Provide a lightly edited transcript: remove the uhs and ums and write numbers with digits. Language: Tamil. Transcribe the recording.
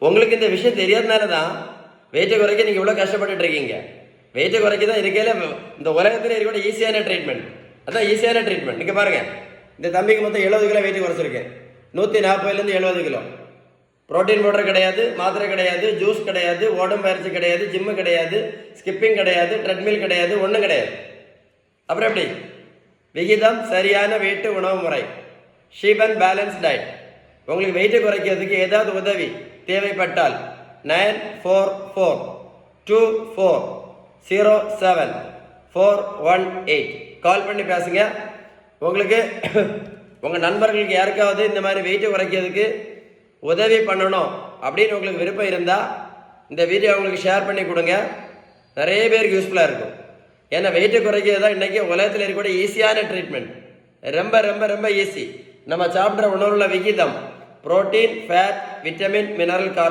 உங்களுக்கு இந்த விஷயம் தெரியாதனால தான் வெயிட்டை குறைக்க நீங்கள் இவ்வளோ கஷ்டப்பட்டுட்டு இருக்கீங்க. வெயிட்டை குறைக்க தான் இருக்கையில் இந்த உலகத்தில் இருக்கக்கூட ஈஸியான ட்ரீட்மெண்ட். அதான் ஈஸியான ட்ரீட்மெண்ட். நீங்கள் பாருங்கள், இந்த தம்பிக்கு மொத்தம் 70 கிலோ வெயிட் குறைச்சிருக்கேன். 140லேருந்து 70 கிலோ. ப்ரோட்டீன் பவுடர் கிடையாது, மாத்திரை கிடையாது, ஜூஸ் கிடையாது, உடம்பு பயிற்சி கிடையாது, ஜிம்மு கிடையாது, ஸ்கிப்பிங் கிடையாது, ட்ரெட்மில் கிடையாது, ஒன்றும் கிடையாது. அப்புறம் எப்படி? விகிதம், சரியான வெயிட்டு, உணவு முறை, ஷீப் அண்ட் பேலன்ஸ் டயட். உங்களுக்கு வெயிட்டை குறைக்கிறதுக்கு ஏதாவது உதவி தேவைப்பட்டால் 942407 கால் பண்ணி பேசுங்க. உங்களுக்கு உங்கள் நண்பர்களுக்கு யாருக்காவது இந்த மாதிரி வெயிட்டை குறைக்கிறதுக்கு உதவி பண்ணணும் அப்படின்னு உங்களுக்கு விருப்பம் இருந்தால் இந்த வீடியோ உங்களுக்கு ஷேர் பண்ணி கொடுங்க. நிறைய பேருக்கு யூஸ்ஃபுல்லாக இருக்கும். ஏன்னா வெயிட்டை குறைக்கிறது தான் இன்றைக்கி உலகத்தில் இருக்கக்கூடிய ஈஸியான ட்ரீட்மெண்ட். ரொம்ப ரொம்ப ரொம்ப ஈஸி. நம்ம சாப்பிட்ற உணவுல விகிதம், புரோட்டீன், ஃபேட், விட்டமின், மினரல்,